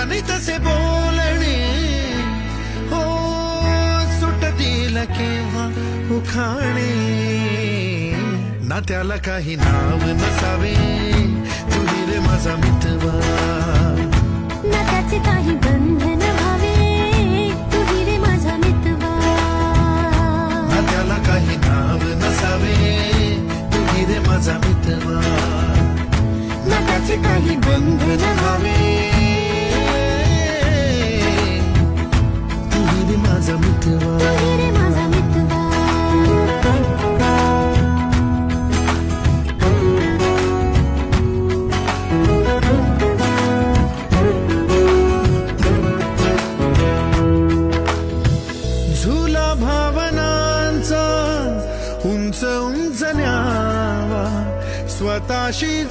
त्याने तसे बोलणे हो सुटतील केव्हा उखाणे ना त्याला काही नाव नसावे तुही रे माझा मितवा ना त्याचे काही बंधन व्हावे तुही रे माझा मितवा ना त्याला काही नाव नसावे तुही रे माझा मितवा ना त्याचे काही बंधन व्हावे तुही रे माझा मितवा तुही रे माझा मितवा झुला भावनांचा उंच उंच न्यावा स्वतःशी